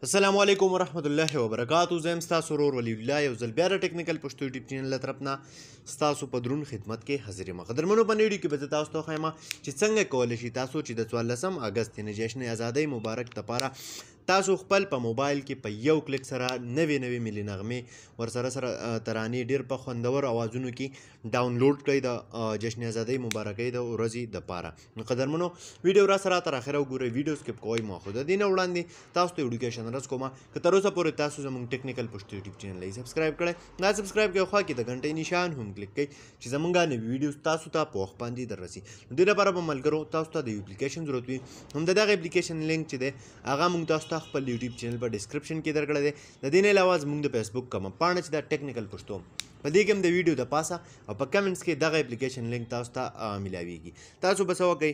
السلام علیکم ورحمت الله وبرکاتو. زه یم ستاسو ورور ولی الله یو ځل بیا د ټیکنیکل پښتو یوټیوب چینل له طرف نه ستاسو په دروند خدمت کې حاضر یم. قدرمنو په ویډیو کې به زه تاسو ته وښیم چې څنګه کولی شئ تاسو چې د 14 اګست یعنې جشن ازادۍ مبارک دپاره تاسو خپل په موبایل کې په یو کلیک سره نوې ملي نغمې ورسره ترانې ډېر په خوندور اوازونو کې ډاونلوډ کړئ د جشن ازادۍ مبارکۍ د ورځې دپاره. نو قدرمنو ویډیو را سره تر اخره وګورئ، ویډیو سکپ کوئ مه. خو د دې نه وړاندې تاسو ته ایډوکیشن رس کومه که تر اوسه پورې تاسو زموږ ټیکنیکل پښتو یوټیوب چینل یې سبسکرایب کړئ، دا سبسکرایب کوئ، خوا کې د غنټۍ نشان هم کلیک کړئ چې زموږ نوي ویډیوز تاسو ته په وخت باندې در رسي. نو دې لپاره به ملګرو تاسو ته د یو اپلیکیشن ضرورت وي. هم د دغه اپلیکیشن لینک چې دی هغه موږ تاسو ته خپل یوټیوب چینل په ډسکرپشن کې درکړی دی. د دې نه علاوه زموږ د فیسبوک کومه پاڼه چې دا ټیکنیکل پښتو په دې کې هم د ویډیو د پاسه او په کمنټس کې دغه اپلیکیشن لینک تاسو ته ملاویږي. تاسو به څه وکئ،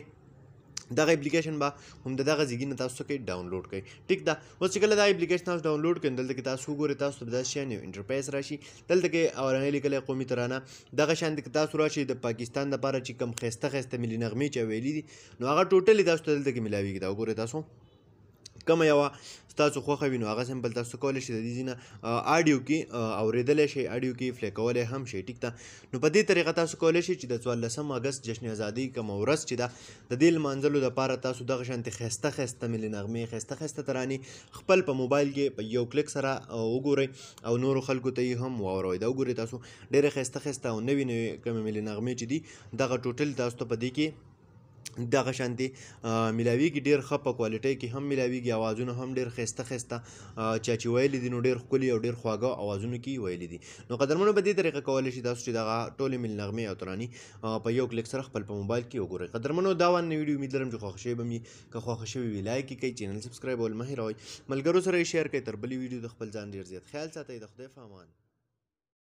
دغه اپلیکیشن به هم د دغه ځایګي نه تاسو کوئ ډاونلوډ کړئ. ټیک ده، اوس چې کله دا اپلیکیشن تاسو ډاونلوډ کړئ دلته کې تاسو وګورئ، تاسو ته به داسې شیان یو انټرفیس راشي. دلته کې اورنۍ لیکلی قومي ترانه دغه شانتې که تاسو راشئ د پاکستان دپاره چې کوم ښایسته ملي نغمې چې ویلي دي نو هغه ټوټلي تاسو ته دلته کې ملاویږي. دا وګورئ تاسو کومه یوه ستاسو خوښه وي نو هغه سمپل تاسو کولی شئ د دې ځینه اډیو کې اورېدلی شئ، اډیو کې پلی کولی هم شئ. ټیک ده، نو په دې طریقه تاسو کولی شئ چې د 14 اګست جشن ازادۍ کومه ورځ چې ده د دې لمانځلو دپاره تاسو دغه شانتې ښایسته ملي نغمې، ښایسته ترانې خپل په موبایل کې په یو کلیک سره وګورئ او نورو خلکو ته یې هم واوروئ. دا وګورئ تاسو ډېرې ښایسته او نوې کومې ملي نغمې چې دي دغه ټوټل تاسو ته په دې کې دغه شانتې ملاویږي، ډېر ښه په کوالټۍ کې هم ملاویږي، اوازونه هم ډېر ښایسته چا چې ویلي دي نو ډېر ښکلي او ډېر خواږه اوازونو کې ویلي دي. نو قدرمنو په دې طریقه کولی شئ تاسو چې دغه ټولې ملي نغمې او ترانې په یو کلیک سره خپل په موبایل کې وګورئ. قدرمنو دا وانه ویډیو امید لرم چې خوښه شوې به مې، که خوښه شوې وي لایک یې کړئ، چینل سبسکرایبول مه هېروئ، ملګرو سره یې شیر کړئ. تر بلې ویډیو د خپل ځان ډېر زیات خیال ساتئ. د خدای په امان.